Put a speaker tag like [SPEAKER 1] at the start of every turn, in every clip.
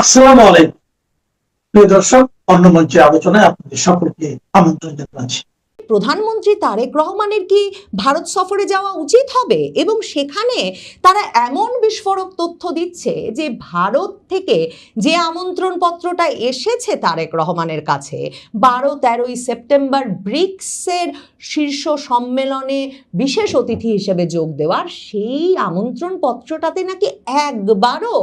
[SPEAKER 1] আসসালামু আলাইকুম প্রিয় দর্শক, অন্য মঞ্চের আলোচনায় আপনাদের সকলকে আমন্ত্রণ জানাচ্ছি।
[SPEAKER 2] প্রধানমন্ত্রী তারেক রহমানের কি ভারত সফরে যাওয়া উচিত হবে? এবং সেখানে তারা এমন বিস্ফোরক তথ্য দিচ্ছে যে ভারত থেকে যে আমন্ত্রণ পত্রটা এসেছে তারেক রহমানের কাছে 12-13 সেপ্টেম্বর ব্রিক্সের শীর্ষ সম্মেলনে বিশেষ অতিথি হিসেবে যোগ দেওয়ার, সেই আমন্ত্রণ পত্রটাতে নাকি একবারও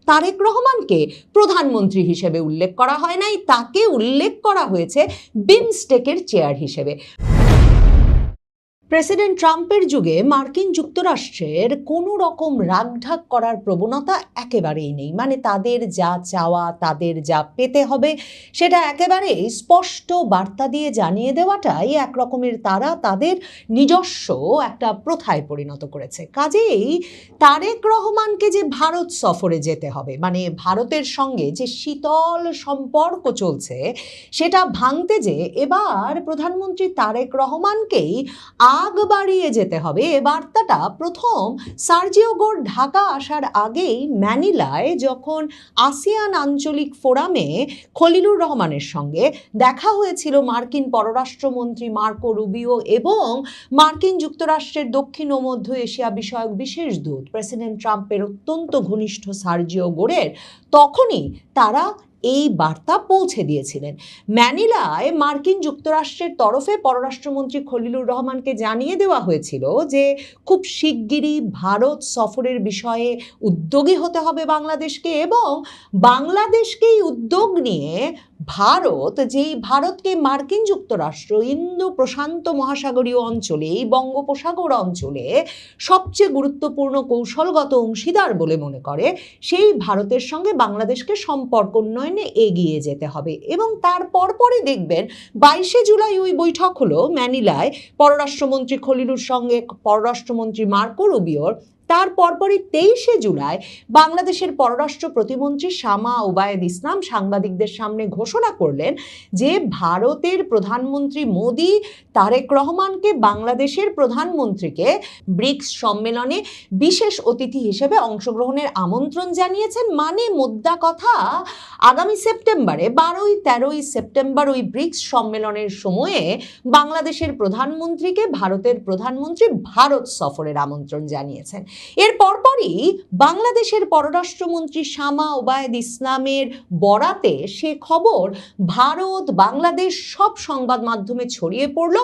[SPEAKER 2] তারেক রহমানকে প্রধানমন্ত্রী হিসেবে উল্লেখ করা হয় নাই, তাকে উল্লেখ করা হয়েছে বিমস্টেকের চেয়ার হিসেবে। প্রেসিডেন্ট ট্রাম্পের যুগে মার্কিন যুক্তরাষ্ট্রের কোনো রকম রাগঢাক করার প্রবণতা একেবারেই নেই। মানে তাদের যা চাওয়া, তাদের যা পেতে হবে, সেটা একেবারে স্পষ্ট বার্তা দিয়ে জানিয়ে দেওয়াটাই একরকমের তারা তাদের নিজস্ব একটা প্রথায় পরিণত করেছে। কাজেই তারেক রহমানকে যে ভারত সফরে যেতে হবে, মানে ভারতের সঙ্গে যে শীতল সম্পর্ক চলছে সেটা ভাঙতে যে এবার প্রধানমন্ত্রী তারেক রহমানকেই আগ বাড়িয়ে যেতে হবে, এ বার্তাটা প্রথম সার্জিও গোর ঢাকা আসার আগেই ম্যানিলায় যখন আসিয়ান আঞ্চলিক ফোরামে খলিলুর রহমানের সঙ্গে দেখা হয়েছিল মার্কিন পররাষ্ট্রমন্ত্রী মার্কো রুবিও এবং মার্কিন যুক্তরাষ্ট্রের দক্ষিণ ও মধ্য এশিয়া বিষয়ক বিশেষ দূত প্রেসিডেন্ট ট্রাম্পের অত্যন্ত ঘনিষ্ঠ সার্জিও গোরের, তখনই তারা এই বার্তা পৌঁছে দিয়েছিলেন। ম্যানিলায় মার্কিন যুক্তরাষ্ট্রের তরফে পররাষ্ট্রমন্ত্রী খলিলুর রহমানকে জানিয়ে দেওয়া হয়েছিল যে খুব শিগগিরই ভারত সফরের বিষয়ে উদ্যোগী হতে হবে বাংলাদেশকে, এবং বাংলাদেশকেই উদ্যোগ নিয়ে ভারতকে মার্কিন যুক্তরাষ্ট্র ইন্দো প্রশান্ত মহাসাগরীয় অঞ্চলে, এই বঙ্গোপসাগর অঞ্চলে সবচেয়ে গুরুত্বপূর্ণ কৌশলগত অংশীদার বলে মনে করে, সেই ভারতের সঙ্গে বাংলাদেশকে সম্পর্ক উন্নয়নে এগিয়ে যেতে হবে। এবং তার পরপরই দেখবেন 22 জুলাই ওই বৈঠক হলো ম্যানিলায় পররাষ্ট্রমন্ত্রী খলিলুর সঙ্গে পররাষ্ট্রমন্ত্রী মার্কো রুবিওর। তার পরপরই 23 জুলাই বাংলাদেশের পররাষ্ট্র প্রতিমন্ত্রী শামা ওবায়েদ ইসলাম সাংবাদিকদের সামনে ঘোষণা করলেন যে ভারতের প্রধানমন্ত্রী মোদি তারেক রহমানকে বাংলাদেশের প্রধানমন্ত্রীকে ব্রিক্স সম্মেলনে বিশেষ অতিথি হিসেবে অংশগ্রহণের আমন্ত্রণ জানিয়েছেন। মানে মোদ্দা কথা, আগামী সেপ্টেম্বরে 12-13 সেপ্টেম্বর ওই ব্রিক্স সম্মেলনের সময়ে বাংলাদেশের প্রধানমন্ত্রীকে ভারতের প্রধানমন্ত্রী ভারত সফরের আমন্ত্রণ জানিয়েছেন। এর পরপরই বাংলাদেশের পররাষ্ট্রমন্ত্রী শামা ওবায়েদ ইসলামের বরাতে সে খবর ভারত বাংলাদেশ সব সংবাদ মাধ্যমে ছড়িয়ে পড়ল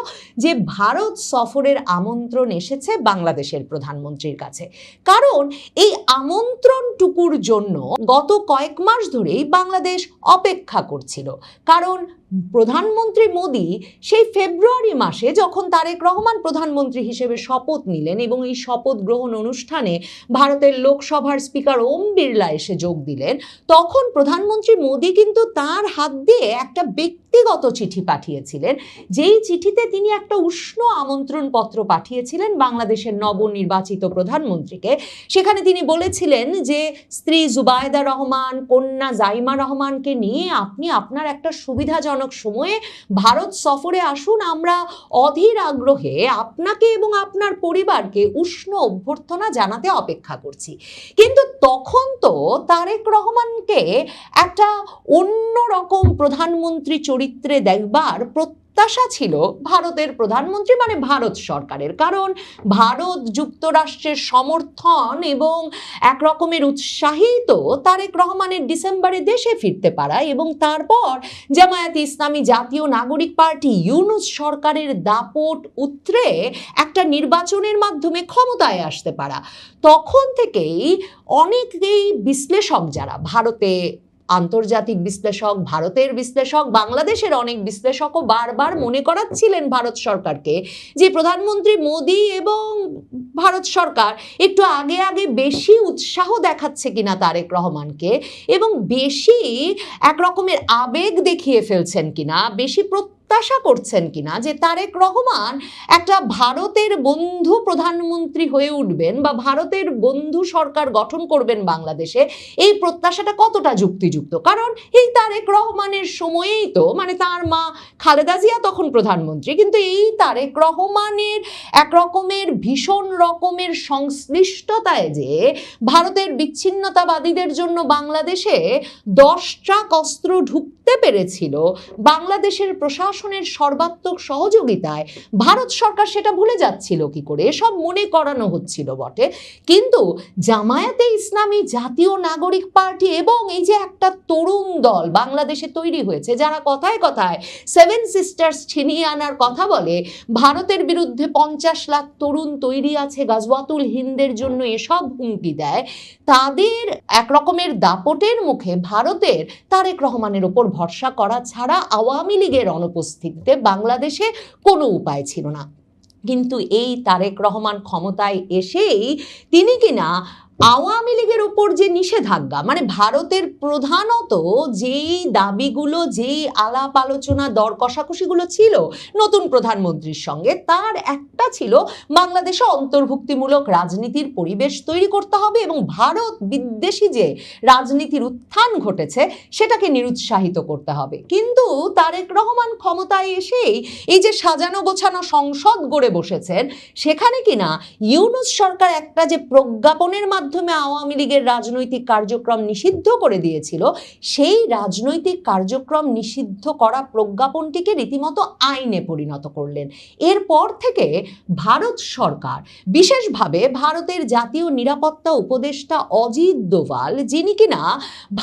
[SPEAKER 2] যে ভারত সফরের আমন্ত্রণ এসেছে বাংলাদেশের প্রধানমন্ত্রীর কাছে। কারণ এই আমন্ত্রণটুকুর জন্য গত কয়েক মাস ধরেই বাংলাদেশ অপেক্ষা করছিল। কারণ প্রধানমন্ত্রী মোদি সেই ফেব্রুয়ারি মাসে যখন তারেক রহমান প্রধানমন্ত্রী হিসেবে শপথ নিলেন এবং এই শপথ গ্রহণ অনুষ্ঠানে ভারতের লোকসভার স্পিকার ওম বিড়লা এসে যোগ দিলেন, তখন প্রধানমন্ত্রী মোদি কিন্তু তার হাত দিয়ে একটা ব্যক্তিগত চিঠি পাঠিয়েছিলেন, যেই চিঠিতে তিনি একটা উষ্ণ আমন্ত্রণ পত্র পাঠিয়েছিলেন বাংলাদেশের নবনির্বাচিত প্রধানমন্ত্রীকে। সেখানে তিনি বলেছিলেন যে স্ত্রী জুবায়দা রহমান, কন্যা জাইমা রহমানকে নিয়ে আপনি আপনার একটা সুবিধাজনক সময়ে ভারত সফরে আসুন, আমরা অধীর আগ্রহে আপনাকে এবং আপনার পরিবারকে উষ্ণ অভ্যর্থনা জানাতে অপেক্ষা করছি। কিন্তু তখন তো তারেক রহমানকে একটা অন্যরকম প্রধানমন্ত্রী চরিত্রে দেখবার প্রত্যাশা ছিল ভারতের প্রধানমন্ত্রী, মানে ভারত সরকারের। কারণ ভারত যুক্তরাষ্ট্রের সমর্থন এবং এক রকমের উৎসাহিত তারেক রহমানের ডিসেম্বরে দেশে ফিরতে পারা এবং তারপর জামায়াতে ইসলামী জাতীয় নাগরিক পার্টি ইউনূস সরকারের দাপট উতরে একটা নির্বাচনের মাধ্যমে ক্ষমতায় আসতে পারা। তখন থেকেই অনেকেই বিশ্লেষক, যারা ভারতে আন্তর্জাতিক বিশ্লেষক, ভারতের বিশ্লেষক, বাংলাদেশের অনেক বিশ্লেষকও বারবার মনে করাচ্ছিলেন ভারত সরকারকে যে প্রধানমন্ত্রী মোদি এবং ভারত সরকার একটু আগে আগে বেশি উৎসাহ দেখাচ্ছে কিনা তারেক রহমানকে, এবং বেশি এক রকমের আবেগ দেখিয়ে ফেলছেন কিনা, বেশি প্রত্যাশা করছেন কিনা যে তারেক রহমান একটা ভারতের বন্ধু প্রধানমন্ত্রী হয়ে উঠবেন বা ভারতের বন্ধু সরকার গঠন করবেন বাংলাদেশে, এই প্রত্যাশাটা কতটা যুক্তিযুক্ত? কারণ এই তারেক রহমানের সময়েই তো মানে তার মা খালেদা জিয়া তখন প্রধানমন্ত্রী, কিন্তু এই তারেক রহমানের এক রকমের ভীষণ রকমের সংশ্লিষ্টতায় যে ভারতের বিচ্ছিন্নতাবাদীদের জন্য বাংলাদেশে 10 ট্রাক অস্ত্র ঢুকতে পেরেছিল বাংলাদেশের প্রশাসনের সর্বাত্মক সহযোগিতায়, ভারত সরকার সেটা ভুলে যাচ্ছিল কি করে? এসব মনে করানো হচ্ছিল বটে, কিন্তু জামায়াতে ইসলামী, জাতীয় নাগরিক পার্টি এবং এই যে একটা তরুণ দল বাংলাদেশে তৈরি হয়েছে যারা কথায় কথায় 7 সিস্টার্স ছিনিয়ে আনার কথা বলে, ভারতের বিরুদ্ধে 50 লাখ তরুণ তৈরি আছে গাজওয়াতুল হিন্দের জন্য এসব হুমকি দেয়, তাদের এক রকমের দাপটের মুখে ভারতের তারেক রহমানের উপর ভরসা করা ছাড়া আওয়ামী লীগের অনুপস্থিতিতে বাংলাদেশে কোনো উপায় ছিল না। কিন্তু এই তারেক রহমান ক্ষমতায় এসেই তিনি কিনা আওয়ামী লীগের উপর যে নিষেধাজ্ঞা, মানে ভারতের প্রধানত যেই দাবিগুলো, যেই আলাপ আলোচনা দর কষাকষিগুলো ছিল নতুন প্রধানমন্ত্রীর সঙ্গে, তার একটা ছিল বাংলাদেশে অন্তর্ভুক্তিমূলক রাজনীতির পরিবেশ তৈরি করতে হবে এবং ভারত বিদ্বেষী যে রাজনীতির উত্থান ঘটেছে সেটাকে নিরুৎসাহিত করতে হবে। কিন্তু তারেক রহমান ক্ষমতায় এসেই এই যে সাজানো গোছানো সংসদ গড়ে বসেছেন, সেখানে কিনা ইউনূস সরকার একটা যে প্রজ্ঞাপনের মাধ্যমে আওয়ামী লীগের রাজনৈতিক কার্যক্রম নিষিদ্ধ করে দিয়েছিল, সেই রাজনৈতিক কার্যক্রম নিষিদ্ধ করা প্রজ্ঞাপনটিকে রীতিমতো আইনে পরিণত করলেন। এরপর থেকে ভারত সরকার, বিশেষভাবে ভারতের জাতীয় নিরাপত্তা উপদেষ্টা অজিত দোভাল, যিনি কিনা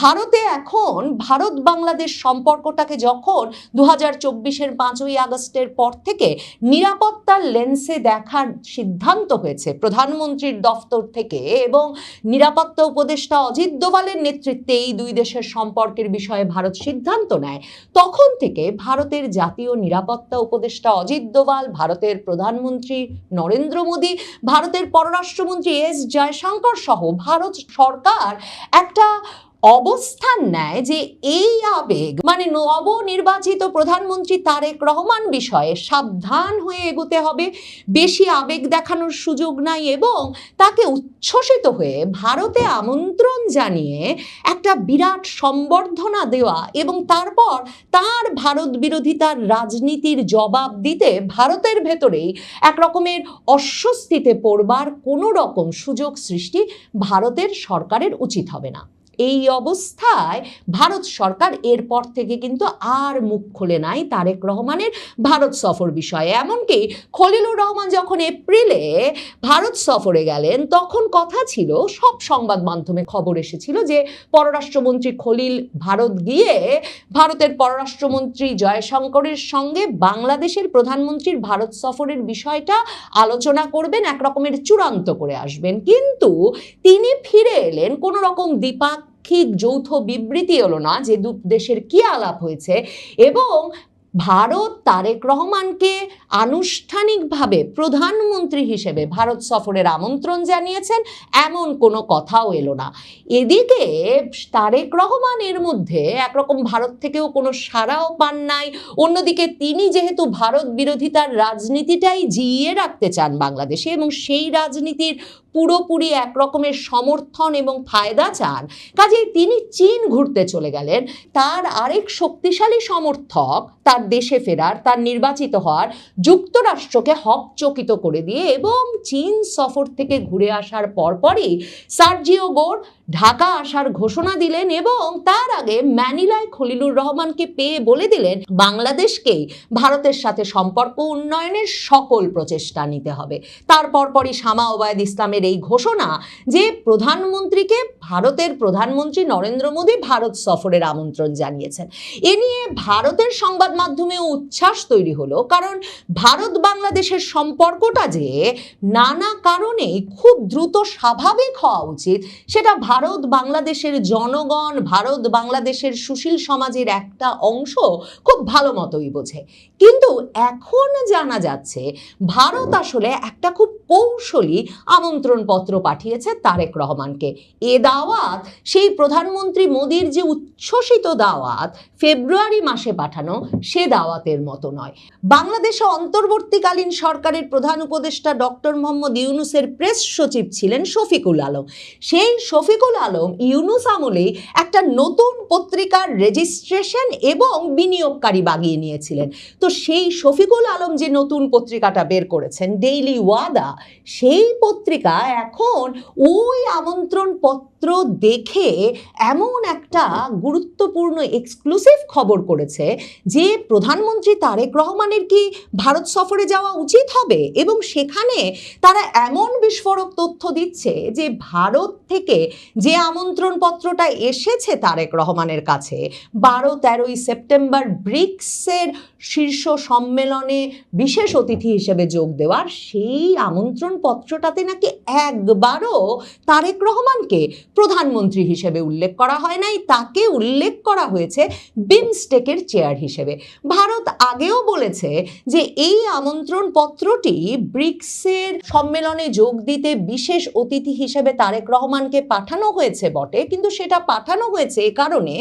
[SPEAKER 2] ভারতে এখন ভারত বাংলাদেশ সম্পর্কটাকে যখন 2024-এর 5ই আগস্টের পর থেকে নিরাপত্তার লেন্সে দেখার সিদ্ধান্ত হয়েছে প্রধানমন্ত্রীর দফতর থেকে এবং নিরাপত্তা উপদেষ্টা অজিত দোভালের নেতৃত্বে এই দুই দেশের সম্পর্কের বিষয়ে ভারত সিদ্ধান্ত নেয়, তখন থেকে ভারতের জাতীয় নিরাপত্তা উপদেষ্টা অজিত দোভাল, ভারতের প্রধানমন্ত্রী নরেন্দ্র মোদী, ভারতের পররাষ্ট্রমন্ত্রী এস জয়শঙ্কর সহ ভারত সরকার একটা অবস্থান নেয় যে এই আবেগ, মানে নবনির্বাচিত প্রধানমন্ত্রী তারেক রহমান বিষয়ে সাবধান হয়ে এগোতে হবে, বেশি আবেগ দেখানোর সুযোগ নাই এবং তাকে উচ্ছ্বসিত হয়ে ভারতে আমন্ত্রণ জানিয়ে একটা বিরাট সম্বর্ধনা দেওয়া এবং তারপর তার ভারত বিরোধিতার রাজনীতির জবাব দিতে ভারতের ভেতরেই এক রকমের অস্বস্তিতে পড়বার কোনো রকম সুযোগ সৃষ্টি ভারতের সরকারের উচিত হবে না। এই অবস্থায় ভারত সরকার এরপর থেকে কিন্তু আর মুখ খুলে নাই তারেক রহমানের ভারত সফর বিষয়ে। এমনকি খলিলুর রহমান যখন এপ্রিলে ভারত সফরে গেলেন, তখন কথা ছিল, সব সংবাদ মাধ্যমে খবর এসেছিল যে পররাষ্ট্রমন্ত্রী খলিল ভারত গিয়ে ভারতের পররাষ্ট্রমন্ত্রী জয়শঙ্করের সঙ্গে বাংলাদেশের প্রধানমন্ত্রীর ভারত সফরের বিষয়টা আলোচনা করবেন, এক রকমের চূড়ান্ত করে আসবেন। কিন্তু তিনি ফিরে এলেন, কোনো রকম দ্বিপাক্ষিক যৌথ বিবৃতি এলো না যে দু দেশের কি আলাপ হয়েছে, এবং ভারত তারেক রহমানকে আনুষ্ঠানিকভাবে প্রধানমন্ত্রী হিসেবে ভারত সফরের আমন্ত্রণ জানিয়েছেন এমন কোনো কথাও এলো না। এদিকে তারেক রহমানের মধ্যে একরকম ভারত থেকেও কোনো সাড়াও পান নাই, অন্যদিকে তিনি যেহেতু ভারত বিরোধিতার রাজনীতিটাই জিইয়ে রাখতে চান বাংলাদেশে এবং সেই রাজনীতির পুরোপুরি এক রকমের সমর্থন এবং ফায়দা চান, কাজেই তিনি চীন ঘুরতে চলে গেলেন। তার আরেক শক্তিশালী সমর্থক তার দেশে ফেরার, তার নির্বাচিত হওয়ার যুক্তরাষ্ট্রকে হকচকিত করে দিয়ে এবং চীন সফর থেকে ঘুরে আসার পরপরই সার্জিও গোর ঢাকা আসার ঘোষণা দিলেন এবং তার আগে ম্যানিলায় খলিলুর রহমানকে পেয়ে বলে দিলেন বাংলাদেশকেই ভারতের সাথে সম্পর্ক উন্নয়নের সকল প্রচেষ্টা নিতে হবে। তার পরপরই শামা ওবায়দ ইসলামের এই ঘোষণা যে প্রধানমন্ত্রীকে ভারতের প্রধানমন্ত্রী নরেন্দ্র মোদী ভারত সফরের আমন্ত্রণ জানিয়েছেন। এ নিয়ে ভারতের সংবাদ মাধ্যমে উচ্ছ্বাস তৈরি হলো, কারণ ভারত বাংলাদেশের সম্পর্কটা যে নানা কারণে খুব দ্রুত স্বাভাবিক হওয়া উচিত সেটা ভারত বাংলাদেশের জনগণ, ভারত বাংলাদেশের সুশীল সমাজের একটা অংশ খুব ভালো মতোই বোঝে। কিন্তু এখন জানা যাচ্ছে ভারত আসলে একটা খুব কৌশলী আমন্ত্রণ পত্র পাঠিয়েছে তারেক রহমানকে। এ দাওয়াত সেই প্রধানমন্ত্রী মোদির যে উচ্ছ্বসিত দাওয়াত ফেব্রুয়ারি মাসে পাঠানো সে দাওয়াতের মতো নয়। বাংলাদেশে অন্তর্বর্তীকালীন সরকারের প্রধান উপদেষ্টা ডক্টর মোহাম্মদ ইউনূসের প্রেস সচিব ছিলেন শফিকুল আলম। সেই শফিকুল আলম ইউনূস আমলেই একটা নতুন পত্রিকার রেজিস্ট্রেশন এবং বিনিয়োগকারী বাগিয়ে নিয়েছিলেন। তো সেই শফিকুল আলম যে নতুন পত্রিকাটা বের করেছেন ডেইলি ওয়াদা, সেই পত্রিকা এখন ওই আমন্ত্রণ পত্র দেখে এমন একটা গুরুত্বপূর্ণ এক্সক্লুসিভ খবর করেছে যে প্রধানমন্ত্রী তারেক রহমানের কি ভারত সফরে যাওয়া উচিত হবে, এবং সেখানে তারা এমন বিস্ফোরক তথ্য দিচ্ছে যে ভারত থেকে যে আমন্ত্রণ পত্রটা এসেছে তারেক রহমানের কাছে 12-13 সেপ্টেম্বর ব্রিক্সের শীর্ষ সম্মেলনে বিশেষ অতিথি হিসেবে যোগ দেওয়ার, সেই আমন্ত্রণ পত্রটাতে নাকি একবারও তারেক রহমানকে প্রধানমন্ত্রী হিসেবে উল্লেখ করা হয় নাই, তাকে উল্লেখ করা হয়েছে বিমস্টেকের চেয়ার হিসেবে। ভারত আগেও বলেছে যে এই আমন্ত্রণ পত্রটি ব্রিক্সের সম্মেলনে যোগ দিতে বিশেষ অতিথি হিসেবে তারেক রহমানকে পাঠানো হয়েছে বটে, কিন্তু সেটা পাঠানো হয়েছে এ কারণে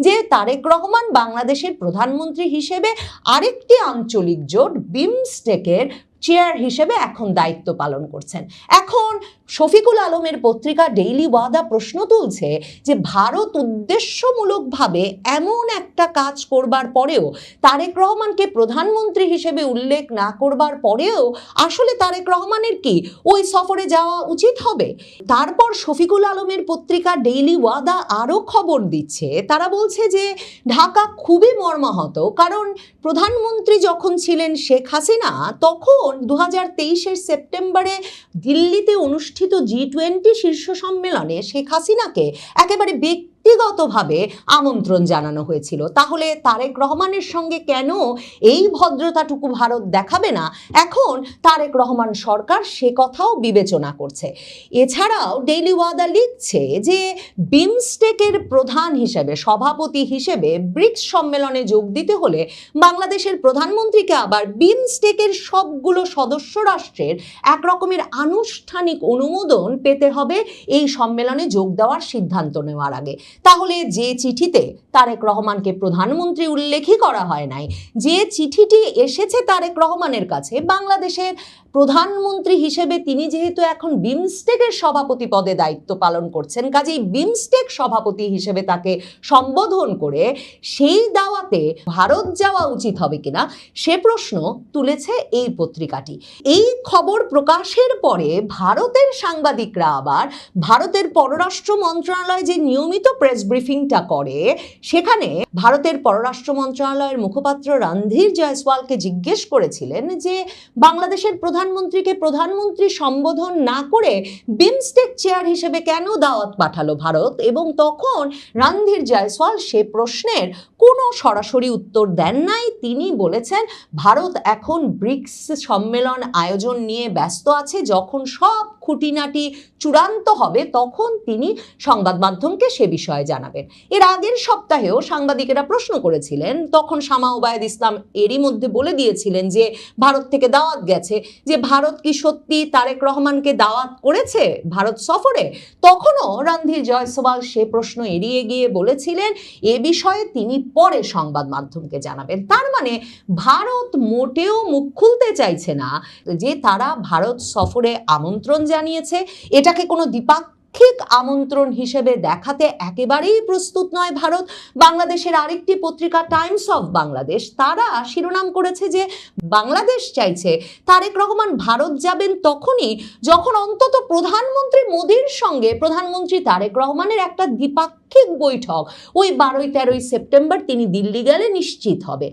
[SPEAKER 2] যে তারেক রহমান বাংলাদেশের প্রধানমন্ত্রী হিসেবে আরেকটি আঞ্চলিক জোট বিমস্টেকের চেয়ার হিসেবে এখন দায়িত্ব পালন করছেন। এখন শফিকুল আলমের পত্রিকা ডেইলি ওয়াদা প্রশ্ন তুলছে যে ভারত উদ্দেশ্যমূলকভাবে এমন একটা কাজ করবার পরেও, তারেক রহমানকে প্রধানমন্ত্রী হিসেবে উল্লেখ না করবার পরেও আসলে তারেক রহমানের কি ওই সফরে যাওয়া উচিত হবে? তারপর শফিকুল আলমের পত্রিকা ডেইলি ওয়াদা আরও খবর দিচ্ছে, তারা বলছে যে ঢাকা খুবই মর্মাহত, কারণ প্রধানমন্ত্রী যখন ছিলেন শেখ হাসিনা তখন 2023 সেপ্টেম্বরে দিল্লিতে অনুষ্ঠিত G20 শীর্ষ সম্মেলনে শেখ হাসিনাকে একেবারে ব্যক্তিগতভাবে আমন্ত্রণ জানানো হয়েছিল। তাহলে তারেক রহমানের সঙ্গে কেন এই ভদ্রতাটুকু ভারত দেখাবে না? এখন তারেক রহমান সরকার সে কথাও বিবেচনা করছে। এছাড়াও ডেইলি ওয়াদা লিখছে যে বিমস্টেকের প্রধান হিসেবে, সভাপতি হিসেবে ব্রিক্স সম্মেলনে যোগ দিতে হলে বাংলাদেশের প্রধানমন্ত্রীকে আবার বিমস্টেকের সবগুলো সদস্য রাষ্ট্রের এক রকমের আনুষ্ঠানিক অনুমোদন পেতে হবে এই সম্মেলনে যোগ দেওয়ার সিদ্ধান্ত নেওয়ার আগে। তাহলে যে চিঠিতে তারেক রহমানকে প্রধানমন্ত্রী উল্লেখই করা হয় নাই, যে চিঠিটি এসেছে তারেক রহমানের কাছে বাংলাদেশের প্রধানমন্ত্রী হিসেবে তিনি যেহেতু এখন বিমস্টেকের সভাপতি পদে দায়িত্ব পালন করছেন, কাজেই বিমস্টেক সভাপতি হিসেবে তাকে সম্বোধন করে সেই দাওয়াতে ভারত যাওয়া উচিত হবে কিনা সে প্রশ্ন তুলেছে এই পত্রিকাটি। এই খবর প্রকাশের পরে ভারতের সাংবাদিকরা আবার ভারতের পররাষ্ট্র মন্ত্রণালয় যে নিয়মিত প্রেস ব্রিফিংটা করে, সেখানে ভারতের পররাষ্ট্র মন্ত্রণালয়ের মুখপাত্র রণধীর জয়সওয়ালকে জিজ্ঞেস করেছিলেন যে বাংলাদেশের প্রধানমন্ত্রীকে প্রধানমন্ত্রী সম্বোধন না করে বিমস্টেক চেয়ার হিসেবে কেন দাওয়াত পাঠালো ভারত, এবং তখন রণধীর জয়সওয়াল সে প্রশ্নের কোনো সরাসরি উত্তর দেন নাই। তিনি বলেছেন ভারত এখন ব্রিক্স সম্মেলন আয়োজন নিয়ে ব্যস্ত আছে, যখন সব খুঁটিনাটি চূড়ান্ত হবে তখন তিনি সংবাদ মাধ্যমকে সে বিষয়ে জানাবেন। এর আগের সপ্তাহেও সাংবাদিকেরা প্রশ্ন করেছিলেন, তখন শামা ওবায়দ ইসলাম এরই মধ্যে বলে দিয়েছিলেন যে ভারত থেকে দাওয়াত গেছে, যে ভারত কি সত্যি তারেক রহমানকে দাওয়াত করেছে ভারত সফরে? তখনও রণধীর জয়সওয়াল সে প্রশ্ন এড়িয়ে গিয়ে বলেছিলেন এ বিষয়ে তিনি পরে সংবাদ মাধ্যমকে জানাবেন। তার মানে ভারত মোটেও মুখ খুলতে চাইছে না যে তারা ভারত সফরে আমন্ত্রণ জানিয়েছে, এটাকে কোনো দ্বিপাক্ষিক আমন্ত্রণ হিসেবে দেখাতে একেবারেই প্রস্তুত নয় ভারত। বাংলাদেশের আরেকটি পত্রিকা টাইমস অফ বাংলাদেশ, তারা শিরোনাম করেছে যে বাংলাদেশ চাইছে তারেক রহমান ভারত যাবেন তখনই যখন অন্তত প্রধানমন্ত্রী মোদির সঙ্গে প্রধানমন্ত্রী তারেক রহমানের একটা দ্বিপাক্ষিক বৈঠক ওই 12-13 সেপ্টেম্বর তিনি দিল্লি গেলে নিশ্চিত হবে।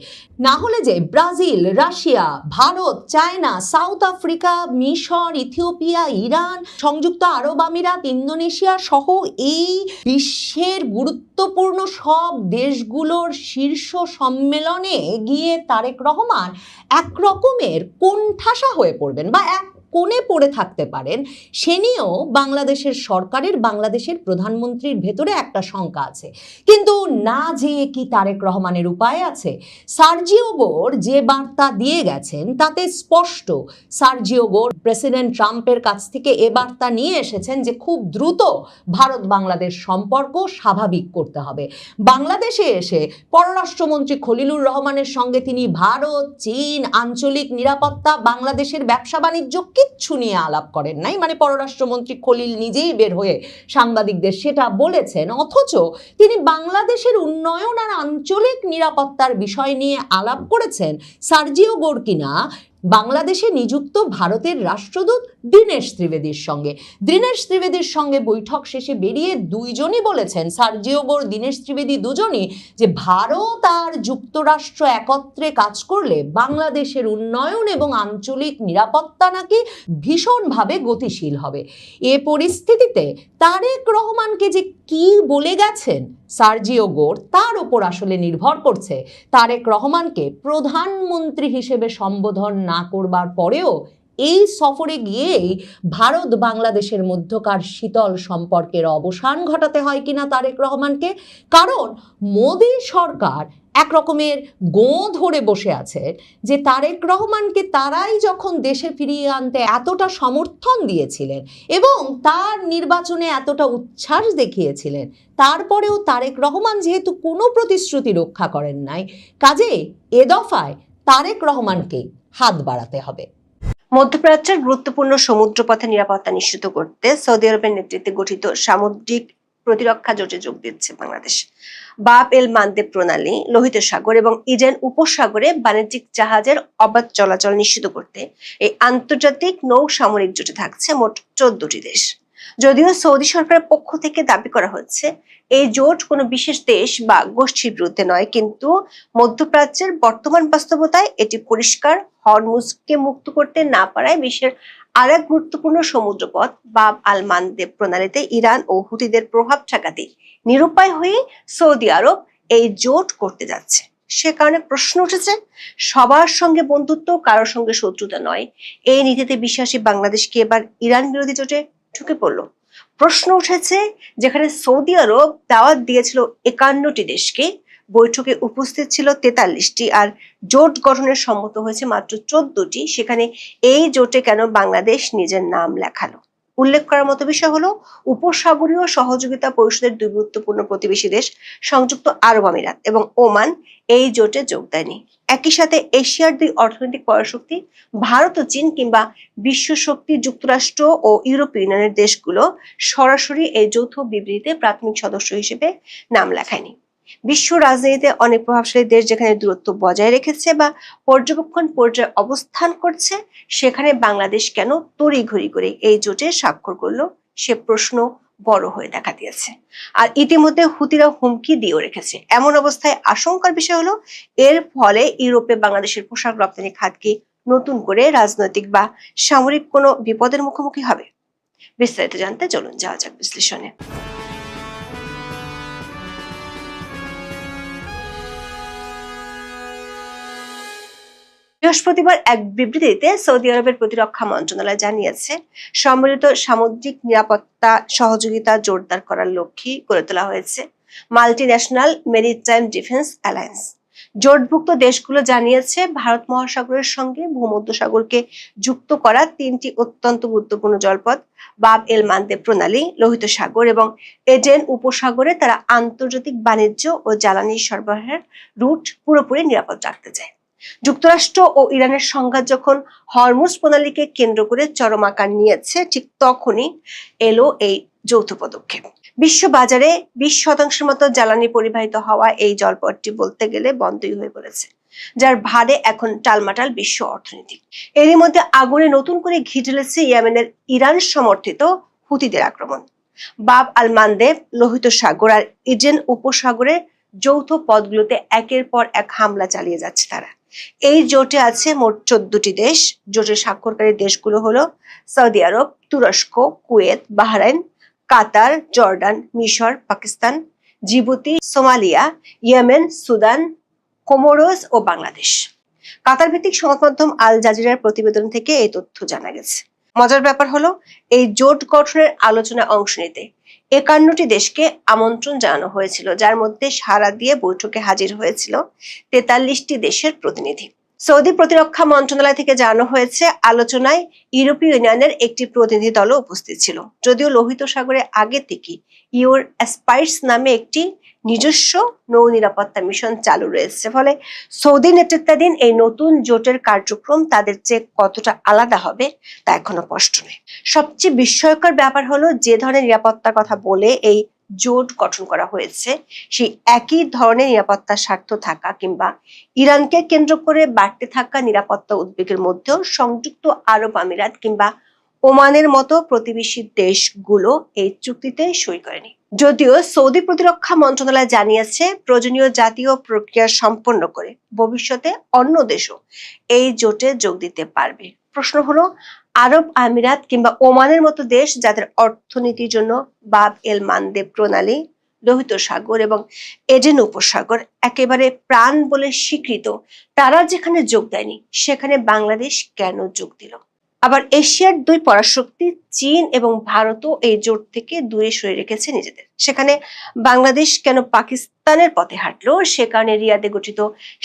[SPEAKER 2] না হলে যে Brazil, Russia, Bharat, China, south Africa, মিশর, ইথিওপিয়া, ইরান, সংযুক্ত আরব আমিরাত, ইন্দোনেশিয়া সহ এই বিশ্বের গুরুত্বপূর্ণ সব দেশগুলোর শীর্ষ সম্মেলনে গিয়ে তারেক রহমান এক রকমের কোণঠাসা হয়ে পড়বেন বা এক কোণে পড়ে থাকতে পারেন সে নিয়েও বাংলাদেশের সরকারের, বাংলাদেশের প্রধানমন্ত্রীর ভেতরে একটা শঙ্কা আছে। কিন্তু না যেয়ে কি তারেক রহমানের উপায় আছে? সার্জিও গোর যে বার্তা দিয়ে গেছেন তাতে স্পষ্ট সার্জিও গোর প্রেসিডেন্ট ট্রাম্পের কাছ থেকে এ বার্তা নিয়ে এসেছেন যে খুব দ্রুত ভারত বাংলাদেশ সম্পর্ক স্বাভাবিক করতে হবে। বাংলাদেশে এসে পররাষ্ট্রমন্ত্রী খলিলুর রহমানের সঙ্গে তিনি ভারত, চীন, আঞ্চলিক নিরাপত্তা, বাংলাদেশের ব্যবসা বাণিজ্য কিচ্ছু নিয়ে আলাপ করেন নাই। মানে পররাষ্ট্রমন্ত্রী খলিল নিজেই বের হয়ে সাংবাদিকদের সেটা বলেছেন, অথচ তিনি বাংলাদেশের উন্নয়ন আর আঞ্চলিক নিরাপত্তার বিষয় নিয়ে আলাপ করেছেন সার্জিও গোর কিনা বাংলাদেশে নিযুক্ত ভারতের রাষ্ট্রদূত দীনেশ ত্রিবেদীর সঙ্গে। দীনেশ ত্রিবেদীর সঙ্গে বৈঠক শেষে বেরিয়ে দুইজনই বলেছেন, সার্জিও গোর, দীনেশ ত্রিবেদী দুজনই, যে ভারত আর যুক্তরাষ্ট্র একত্রে কাজ করলে বাংলাদেশের উন্নয়ন এবং আঞ্চলিক নিরাপত্তা নাকি ভীষণভাবে গতিশীল হবে। এ পরিস্থিতিতে তারেক রহমানকে যে কি বলে গেছেন সার্জিও গোর, তার উপর আসলে নির্ভর করছে তারেক রহমানকে প্রধানমন্ত্রী হিসেবে সম্বোধন না করবার পরেও এই সফরে গিয়েই ভারত বাংলাদেশের মধ্যকার শীতল সম্পর্কের অবসান ঘটাতে হয় কিনা তারেক রহমানকে। কারণ মোদী সরকার এক রকমের গোঁ ধরে বসে আছে যে তারেক রহমানকে তারাই যখন দেশে ফিরিয়ে আনতে এতটা সমর্থন দিয়েছিলেন এবং তার নির্বাচনে এতটা উচ্ছ্বাস দেখিয়েছিলেন, তারপরেও তারেক রহমান যেহেতু কোনো প্রতিশ্রুতি রক্ষা করেন নাই, কাজে এ দফায় তারেক রহমানকে হাত বাড়াতে হবে।
[SPEAKER 3] মধ্যপ্রাচ্যের গুরুত্বপূর্ণ সমুদ্রপথে নিরাপত্তা নিশ্চিত করতে সৌদি আরবের নেতৃত্বে গঠিত সামুদ্রিক প্রতিরক্ষা জোটে যোগ দিচ্ছে বাংলাদেশ। বাব এল মানদেব প্রণালী, লোহিত সাগর এবং ইডেন উপসাগরে বাণিজ্যিক জাহাজের অবাধ চলাচল নিশ্চিত করতে এই আন্তর্জাতিক নৌ সামরিক জোটে থাকছে মোট 14টি দেশ। যদিও সৌদি সরকারের পক্ষ থেকে দাবি করা হচ্ছে এই জোট কোনো বিশেষ দেশ বা গোষ্ঠীর বিরুদ্ধে নয়, কিন্তু মধ্যপ্রাচ্যের বর্তমান বাস্তবতায় এটি পরিষ্কার। হরমুজকে মুক্ত করতে না পারায় বিশ্বের আরেক গুরুত্বপূর্ণ সমুদ্রপথ বাব আল মানদেব প্রণালীতে ইরান ও হুতিদের প্রভাব ঠেকাতে নিরুপায় হয়ে সৌদি আরব এই জোট করতে যাচ্ছে। সে কারণে প্রশ্ন উঠেছে, সবার সঙ্গে বন্ধুত্ব, কারোর সঙ্গে শত্রুতা নয়, এই নীতিতে বিশ্বাসী বাংলাদেশকে এবার ইরান বিরোধী জোটে ঢুকে পড়লো। প্রশ্ন উঠেছে, যেখানে সৌদি আরব দাওয়াত দিয়েছিল 51টি দেশকে, বৈঠকে উপস্থিত ছিল 43টি, আর জোট গঠনের সম্মত হয়েছে মাত্র 14টি, সেখানে এই জোটে কেন বাংলাদেশ নিজের নাম লেখালো? উল্লেখ করার মতো বিষয় হলো, উপসাগরীয় সহযোগিতা পরিষদের দুই গুরুত্বপূর্ণ প্রতিবেশী দেশ সংযুক্ত আরব আমিরাত এবং ওমান এই জোটে যোগ দেয়নি। একই সাথে এশিয়ার দুই অর্থনৈতিক পরাশক্তি ভারত ও চীন কিংবা বিশ্ব শক্তি যুক্তরাষ্ট্র ও ইউরোপীয় ইউনিয়নের দেশগুলো সরাসরি এই যৌথ বিবৃতিতে প্রাথমিক সদস্য হিসেবে নাম লেখায়নি। বিশ্ব রাজনীতিতে অনেক প্রভাবশালী দেশ যেখানে দূরত্ব বজায় রেখেছে বা পর্যবেক্ষণ পর্যায়ে অবস্থান করছে, সেখানে বাংলাদেশ কেন তড়িঘড়ি করে এই জোটে স্বাক্ষর করলো, সে প্রশ্ন বড় হয়ে দেখা দিয়েছে। আর ইতিমধ্যে হুতিরা হুমকি দিয়েও রেখেছে। এমন অবস্থায় আশঙ্কার বিষয় হলো, এর ফলে ইউরোপে বাংলাদেশের পোশাক রপ্তানি খাত কি নতুন করে রাজনৈতিক বা সামরিক কোনো বিপদের মুখোমুখি হবে? বিস্তারিত জানতে চলুন যাওয়া যাক বিশ্লেষণে। বৃহস্পতিবার এক বিবৃতিতে সৌদি আরবের প্রতিরক্ষা মন্ত্রণালয় জানিয়েছে, সম্মিলিত সামুদ্রিক নিরাপত্তা সহযোগিতা জোরদার করার লক্ষ্যে গড়ে তোলা হয়েছে multi national maritime defence alliance. জোটভুক্ত দেশগুলো জানিয়েছে, ভারত মহাসাগরের সঙ্গে ভূমধ্যসাগরকে যুক্ত করা 3টি অত্যন্ত গুরুত্বপূর্ণ জলপথ বাব এল মানদেব প্রণালী, লোহিত সাগর এবং এডেন উপসাগরে তারা আন্তর্জাতিক বাণিজ্য ও জ্বালানি সরবরাহের রুট পুরোপুরি নিরাপদ রাখতে চায়। যুক্তরাষ্ট্র ও ইরানের সংঘাত যখন হরমুজ প্রণালীকে কেন্দ্র করে চরম আকার নিয়েছে, ঠিক তখনই এলো এই যৌথ পদক্ষেপ। বিশ্ব বাজারে 20% মতো জ্বালানি পরিবাহিত হওয়া এই জলপথটি বলতে গেলে বন্ধই হয়ে পড়েছে, যার ভারে এখন টালমাটাল বিশ্ব অর্থনীতি। এরই মধ্যে আগুনে নতুন করে ঘি ঢেলেছে ইয়েমেনের ইরান সমর্থিত হুতিদের আক্রমণ। বাব আল মানদেব, লোহিত সাগর আর ইডেন উপসাগরের যৌথ পথগুলোতে একের পর এক হামলা চালিয়ে যাচ্ছে তারা। এই জোটে আছে মোট 14টি দেশ। জোটের স্বাক্ষরকারী দেশগুলো হলো সৌদি আরব, তুরস্ক, কুয়েত, বাহরাইন, কাতার, জর্ডান, মিশর, Pakistan, Djibouti, Somalia, Yemen, Sudan, Comoros ও বাংলাদেশ। কাতার ভিত্তিক সংবাদ মাধ্যম আল জাজিরার প্রতিবেদন থেকে এই তথ্য জানা গেছে। মজার ব্যাপার হলো এই জোট গঠনের আলোচনায় অংশ নিতে 51টি দেশকে আমন্ত্রণ জানানো হয়েছিল, যার মধ্যে সাড়া দিয়ে বৈঠকে হাজির হয়েছিল 43টি দেশের প্রতিনিধি। সৌদি প্রতিরক্ষা মন্ত্রণালয় থেকে জানানো হয়েছে, আলোচনায় ইউরোপীয় ইউনিয়নের একটি প্রতিনিধি দলও উপস্থিত ছিল। যদিও লোহিত সাগরে আগে থেকে ইউর অ্যাসপাইরস নামে একটি নিজস্ব নৌ নিরাপত্তা মিশন চালু রয়েছে, ফলে সৌদি নেতৃত্বাধীন এই নতুন জোটের কার্যক্রম তাদের চেয়ে কতটা আলাদা হবে তা এখনো স্পষ্ট নয়। সবচেয়ে বিস্ময়কর ব্যাপার হলো, যে ধরনের নিরাপত্তার কথা বলে এই জোট গঠন করা হয়েছে, সেই একই ধরনের নিরাপত্তার স্বার্থ থাকা কিংবা ইরানকে কেন্দ্র করে বাড়তে থাকা নিরাপত্তা উদ্বেগের মধ্যেও সংযুক্ত আরব আমিরাত কিংবা ওমানের মতো প্রতিবেশী দেশগুলো এই চুক্তিতে সই করেনি। যদিও সৌদি প্রতিরক্ষা মন্ত্রণালয় জানিয়েছে, প্রয়োজনীয় জাতীয় প্রক্রিয়া সম্পন্ন করে ভবিষ্যতে অন্য দেশও এই জোটে যোগ দিতে পারবে। প্রশ্ন হলো, আরব আমিরাত কিংবা ওমানের মতো দেশ যাদের অর্থনীতির জন্য বাব এল মানদেব প্রণালী, লোহিত সাগর এবং এডেন উপসাগর একেবারে প্রাণ বলে স্বীকৃত, তারা যেখানে যোগ দেয়নি সেখানে বাংলাদেশ কেন যোগ দিল? আবার এশিয়ার দুই পরাশক্তি চীন এবং ভারতও এই জোট থেকে দূরে সরে রেখেছে নিজেদের। সেখানে বাংলাদেশ কেন পাকিস্তানের পথে হাঁটলো? সে কারণে রিয়াদে গঠিত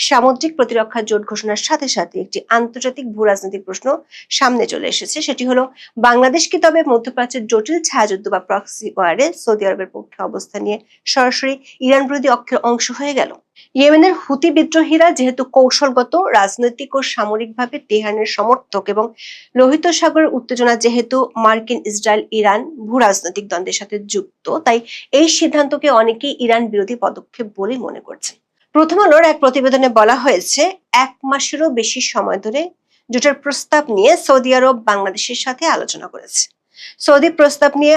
[SPEAKER 3] সামুদ্রিক প্রতিরক্ষা জোট ঘোষণার সাথে সাথে একটি আন্তর্জাতিক ভূ রাজনৈতিক প্রশ্ন সামনে চলে এসেছে। সেটি হলো, বাংলাদেশ কি তবে মধ্যপ্রাচ্যের জটিল ছায়াযুদ্ধ বা প্রক্সি ওয়ারে সৌদি আরবের পক্ষে অবস্থান নিয়ে সরাসরি ইরান বিরোধী অক্ষের অংশ হয়ে গেল? ইয়েমেনের হুতি বিদ্রোহীরা যেহেতু কৌশলগত, রাজনৈতিক ও সামরিকভাবে তেহরানের সমর্থক এবং লোহিত সাগরের উত্তেজনা যেহেতু মার্কিন, ইসরায়েল, ইরান ভূ রাজনৈতিক দ্বন্দ্বের সাথে যুক্ত, তাই এই সিদ্ধান্তকে অনেকেই ইরান বিরোধী পদক্ষেপ বলে মনে করছেন। প্রথম আলোর এক প্রতিবেদনে বলা হয়েছে, 1 মাসেরও বেশি সময় ধরে জোটের প্রস্তাব নিয়ে সৌদি আরব বাংলাদেশের সাথে আলোচনা করেছে। সৌদি প্রস্তাব নিয়ে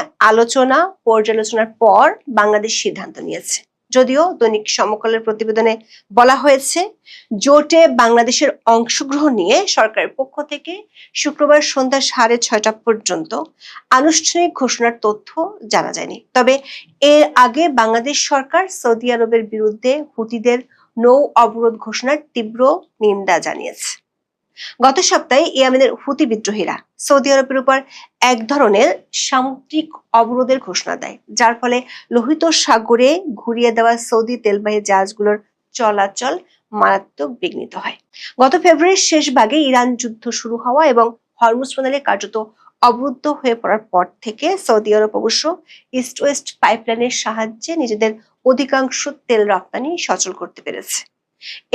[SPEAKER 3] পর্যালোচনার পর বাংলাদেশ সিদ্ধান্ত নিয়েছে। যদিও দৈনিক সমকালের প্রতিবেদনে বলা হয়েছে, জোটে বাংলাদেশের অংশগ্রহণ নিয়ে সরকারের পক্ষ থেকে শুক্রবার সন্ধ্যা 6:30 পর্যন্ত আনুষ্ঠানিক ঘোষণার তথ্য জানা যায়নি। তবে এর আগে বাংলাদেশ সরকার সৌদি আরবের বিরুদ্ধে হুতিদের নৌ অবরোধ ঘোষণার তীব্র নিন্দা জানিয়েছে। গত সপ্তাহে ইয়েমেনের হুতি বিদ্রোহীরা সৌদি আরবের উপর এক ধরনের সামুদ্রিক অবরোধের ঘোষণা দেয়, যার ফলে লোহিত সাগরে ঘুরিয়ে দেওয়া সৌদি তেলবাহী জাহাজগুলোর চলাচল মারাত্মক বিঘ্নিত হয়। গত ফেব্রুয়ারির শেষ ভাগে ইরান যুদ্ধ শুরু হওয়া এবং হরমুজ প্রণালী কার্যত অবরুদ্ধ হয়ে পড়ার পর থেকে সৌদি আরব অবশ্য ইস্ট ওয়েস্ট পাইপলাইনের সাহায্যে নিজেদের অধিকাংশ তেল রপ্তানি সচল করতে পেরেছে।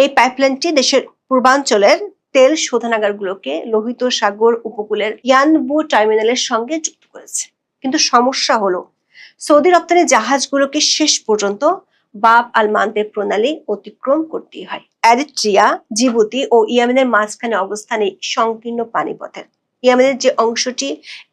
[SPEAKER 3] এই পাইপলাইনটি দেশের পূর্বাঞ্চলের তেল শোধনাগারগুলোকে লোহিত সাগর উপকূলের ইয়ানবু টার্মিনালের সঙ্গে যুক্ত করেছে। কিন্তু সমস্যা হলো, সৌদি রপ্তানি জাহাজগুলোকে শেষ পর্যন্ত বাব আল মানদেব প্রণালী অতিক্রম করতেই হয়। এরিট্রিয়া, জিবুতি ও ইয়েমেনের মাঝখানে অবস্থান এই সংকীর্ণ পানিপথের। ইয়েমেনের যে অংশটি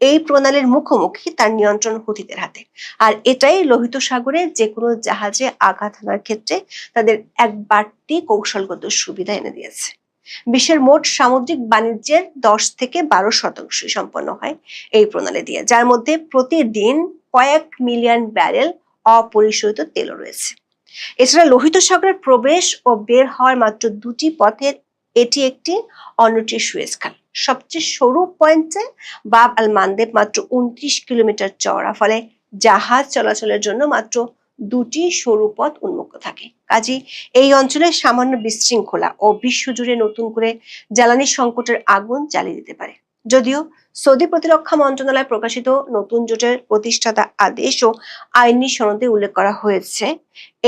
[SPEAKER 3] এই প্রণালীর মুখোমুখি, তার নিয়ন্ত্রণ হুতিদের হাতে। আর এটাই লোহিত সাগরে যে কোনো জাহাজে আঘাত হানার ক্ষেত্রে তাদের এক বাড়তি কৌশলগত সুবিধা এনে দিয়েছে। বিশ্বের মোট সামুদ্রিক বাণিজ্যের 10 থেকে 12% সম্পন্ন হয় এই প্রণালী দিয়ে, যার মধ্যে প্রতিদিন কয়েক মিলিয়ন ব্যারেল অপরিশোধিত তেল রয়েছে। এছাড়া লোহিত সাগরের প্রবেশ ও বের হওয়ার মাত্র 2টি পথের এটি একটি, অন্যটি সুয়েজ খাল। সবচেয়ে সরু পয়েন্টে বাব আল মানদেব মাত্র 29 কিলোমিটার চওড়া, ফলে জাহাজ চলাচলের জন্য মাত্র 2টি সরু পথ উন্মুক্ত থাকে। কাজেই এই অঞ্চলে সামান্য বিশৃঙ্খলা ও বিশ্বজুড়ে নতুন করে জ্বালানি সংকটের আগুন জ্বালিয়ে দিতে পারে। যদিও সৌদি প্রতিরক্ষা মন্ত্রণালয় প্রকাশিত নতুন জোটের প্রতিষ্ঠাতা আদেশ ও আইনি সনদে উল্লেখ করা হয়েছে,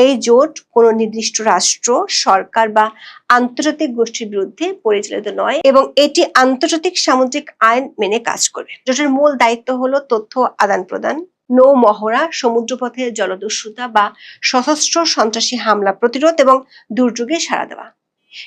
[SPEAKER 3] এই জোট কোনো নির্দিষ্ট রাষ্ট্র, সরকার বা আন্তর্জাতিক গোষ্ঠীর বিরুদ্ধে পরিচালিত নয় এবং এটি আন্তর্জাতিক সামুদ্রিক আইন মেনে কাজ করবে। জোটের মূল দায়িত্ব হলো তথ্য আদান প্রদান, নৌ মহড়া, সমুদ্রপথে জলদস্যুতা বা সশস্ত্র সন্ত্রাসী হামলা প্রতিরোধ এবং দুর্যোগে সাড়া দেওয়া।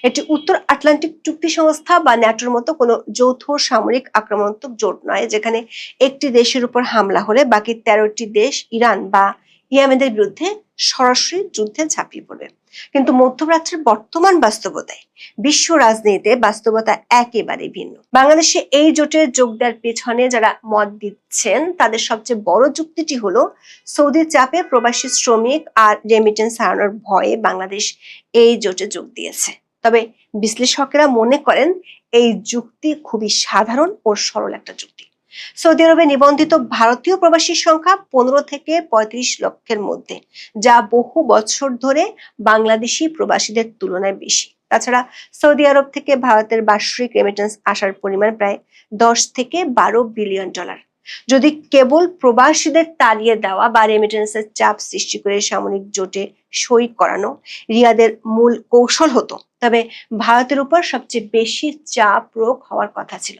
[SPEAKER 3] এটি উত্তর আটলান্টিক চুক্তি সংস্থা বা ন্যাটোর মতো কোনো যৌথ সামরিক আক্রমণাত্মক জোট নয়, যেখানে একটি দেশের উপর হামলা হলে বাকি 13টি দেশ ইরান বা ইয়েমেনের বিরুদ্ধে সরাসরি যুদ্ধে ঝাঁপিয়ে পড়বে। কিন্তু মধ্যপ্রাচ্যের বর্তমান বাস্তবতায়, বিশ্ব রাজনীতিতে বাস্তবতা একেবারে ভিন্ন। বাংলাদেশে এই জোটে যোগ দেওয়ার পেছনে যারা মত দিচ্ছেন, তাদের সবচেয়ে বড় যুক্তিটি হলো, সৌদির চাপে প্রবাসী শ্রমিক আর রেমিটেন্স হারানোর ভয়ে বাংলাদেশ এই জোটে যোগ দিয়েছে। তবে বিশ্লেষকেরা মনে করেন এই যুক্তি খুবই সাধারণ ও সরল একটা যুক্তি। সৌদি আরবে নিবন্ধিত ভারতীয় প্রবাসীর সংখ্যা 15 থেকে 35 লক্ষের মধ্যে, যা বহু বছর ধরে বাংলাদেশি প্রবাসীদের তুলনায় বেশি। তাছাড়া সৌদি আরব থেকে ভারতের বার্ষিক রেমিটেন্স আসার পরিমাণ প্রায় 10 থেকে 12 বিলিয়ন ডলার। যদি কেবল প্রবাসীদের তাড়িয়ে দেওয়া বা রেমিটেন্সের চাপ সৃষ্টি করে সামরিক জোটে সই করানো রিয়াদের মূল কৌশল হতো, তবে ভারতের উপর সবচেয়ে বেশি চাপ প্রয়োগ হওয়ার কথা ছিল।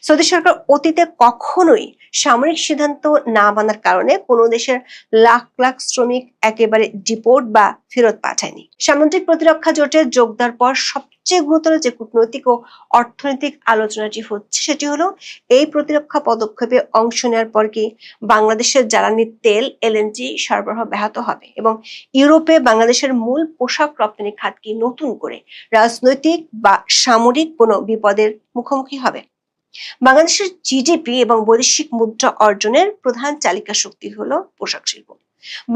[SPEAKER 3] সৌদি সরকার অতীতে কখনোই সামরিক সিদ্ধান্ত না মানার কারণে কোনো দেশের লাখ লাখ শ্রমিক একেবারে ডিপোর্ট বা ফেরত পাঠায়নি। সামুদ্রিক প্রতিরক্ষা জোটে যোগ দেওয়ার পর সবচেয়ে গুরুতর যে কূটনৈতিক ও অর্থনৈতিক আলোচনাটি হচ্ছে সেটি হলো এই প্রতিরক্ষা পদক্ষেপে অংশ নেওয়ার পর কি বাংলাদেশের জ্বালানি তেল এলএনজি সরবরাহ ব্যাহত হবে এবং ইউরোপে বাংলাদেশের মূল পোশাক রপ্তানি খাত কি নতুন করে রাজনৈতিক বা সামরিক কোনো বিপদের মুখোমুখি হবে। বাংলাদেশের জিডিপি এবং বৈদেশিক মুদ্রা অর্জনের প্রধান চালিকা শক্তি হলো পোশাক শিল্প।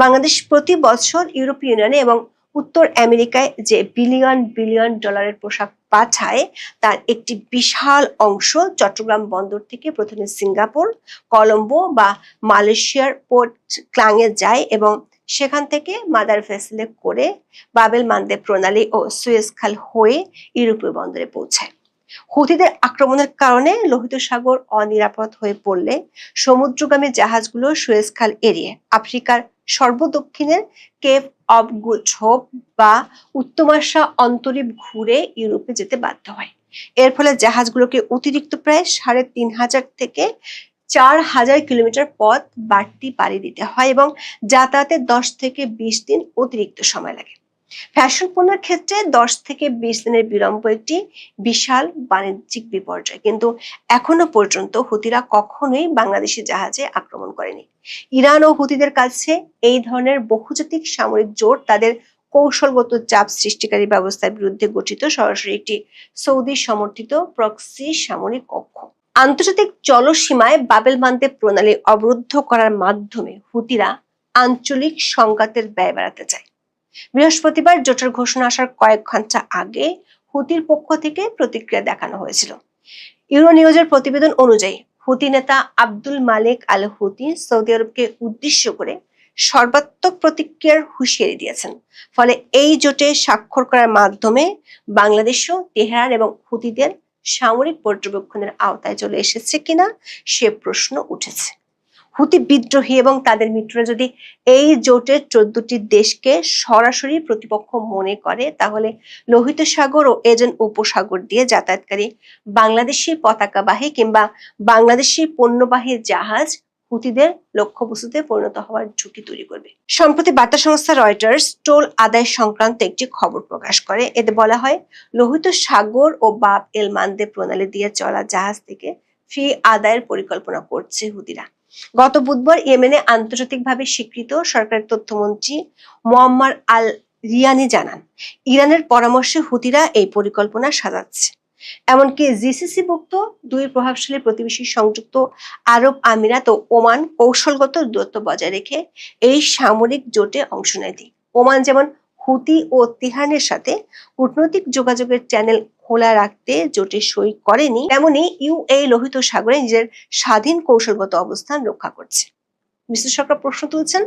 [SPEAKER 3] বাংলাদেশ প্রতি বছর ইউরোপীয় ইউনিয়নে এবং উত্তর আমেরিকায় যে বিলিয়ন বিলিয়ন ডলারের পোশাক পাঠায় তার একটি বিশাল অংশ চট্টগ্রাম বন্দর থেকে প্রথমে সিঙ্গাপুর, কলম্বো বা মালয়েশিয়ার পোর্ট ক্লাংয়ে যায় এবং সেখান থেকে মাদার ভেসেলে করে বাবেল মানদেব প্রণালী ও সুয়েজ খাল হয়ে ইউরোপীয় বন্দরে পৌঁছায়। হুথিদের আক্রমণের কারণে লোহিত সাগর অনিরাপদ হয়ে পড়লে সমুদ্রগামী জাহাজগুলো সুয়েজ খাল এড়িয়ে আফ্রিকার সর্বদক্ষিণের কেপ অফ গুড হোপ বা উত্তমাশা অন্তরীপ ঘুরে ইউরোপে যেতে বাধ্য হয়। এর ফলে জাহাজগুলোকে অতিরিক্ত প্রায় 3500 থেকে 4000 কিলোমিটার পথ বাড়তি পাড়ি দিতে হয় এবং যাতায়াতে 10 থেকে 20 দিন অতিরিক্ত সময় লাগে। ফ্যাশন পণ্যের ক্ষেত্রে 10 থেকে 20 দিনের বিলম্ব একটি বিশাল বাণিজ্যিক বিপর্যয়, কিন্তু এখনো পর্যন্ত হুথিরা কখনোই বাংলাদেশি জাহাজে আক্রমণ করেনি। ইরান ও হুথিদের কাছে এই ধরনের বহুজাতিক সামরিক জোট তাদের কৌশলগত চাপ সৃষ্টিকারী ব্যবস্থার বিরুদ্ধে গঠিত সরাসরি একটি সৌদি সমর্থিত প্রক্সি সামরিক কক্ষ। আন্তর্জাতিক জলসীমায় বাবেল মানদেব প্রণালী অবরুদ্ধ করার মাধ্যমে হুথিরা আঞ্চলিক সংঘাতের ব্যয় বাড়াতে চায়। বৃহস্পতিবার জোটের ঘোষণা আসার কয়েক ঘন্টা আগে হুতির পক্ষ থেকে প্রতিক্রিয়া দেখানো হয়েছিল। ইউরোনিউজের প্রতিবেদন অনুযায়ী হুতি নেতা আব্দুল মালিক আল হুতি সৌদি আরবকে উদ্দেশ্য করে সর্বাত্মক প্রতিক্রিয়ার হুঁশিয়ারি দিয়েছেন। ফলে এই জোটে স্বাক্ষর করার মাধ্যমে বাংলাদেশও তেহরান এবং হুতিদের সামরিক পর্যবেক্ষণের আওতায় চলে এসেছে কিনা সে প্রশ্ন উঠেছে। হুতি বিদ্রোহী এবং তাদের মিত্ররা যদি এই জোটের 14টি দেশকে সরাসরি প্রতিপক্ষ মনে করে তাহলে লোহিত সাগর ও এজেন উপসাগর দিয়ে যাতায়াতকারী বাংলাদেশি পতাকাবাহী কিংবা বাংলাদেশি পণ্যবাহী জাহাজ হুতিদের লক্ষ্যবস্তুতে পরিণত হওয়ার ঝুঁকি তৈরি করবে। সম্প্রতি বার্তা সংস্থা রয়টার্স টোল আদায় সংক্রান্ত একটি খবর প্রকাশ করে। এতে বলা হয় লোহিত সাগর ও বাব এল মানদেব প্রণালী দিয়ে চলা জাহাজ থেকে ফি আদায়ের পরিকল্পনা করছে হুতিরা। গত বুধবার ইয়েমেনে আন্তর্জাতিকভাবে স্বীকৃত সরকারের তথ্যমন্ত্রী মোয়াম্মার আল রিয়ানি জানান ইরানের পরামর্শে হুতিরা এই পরিকল্পনা সাজাচ্ছে। এমনকি জিসিসিভুক্ত দুই প্রভাবশালী প্রতিবেশী সংযুক্ত আরব আমিরাত ও ওমান কৌশলগত দূরত্ব বজায় রেখে এই সামরিক জোটে অংশ নেয়। ওমান যেমন হুতি ও তেহরানের সাথে কূটনৈতিক যোগাযোগের চ্যানেল খোলা রাখতে জোটে সই করেনি, তেমনি ইউএই লোহিত সাগরে নিজের স্বাধীন কৌশলগত অবস্থান রক্ষা করছে। বিশ্লেষকরা প্রশ্ন তুলছেন,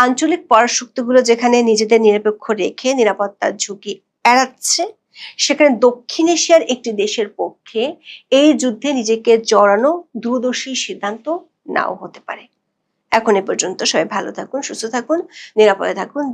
[SPEAKER 3] আঞ্চলিক পরাশক্তিগুলো যেখানে নিজেদের নিরপেক্ষ রেখে নিরাপত্তার ঝুঁকি এড়াচ্ছে, সেখানে দক্ষিণ এশিয়ার একটি দেশের পক্ষে এই যুদ্ধে নিজেকে জড়ানো দূরদর্শী সিদ্ধান্ত নাও হতে পারে। এখন এ পর্যন্ত। সবাই ভালো থাকুন, সুস্থ থাকুন, নিরাপদে থাকুন।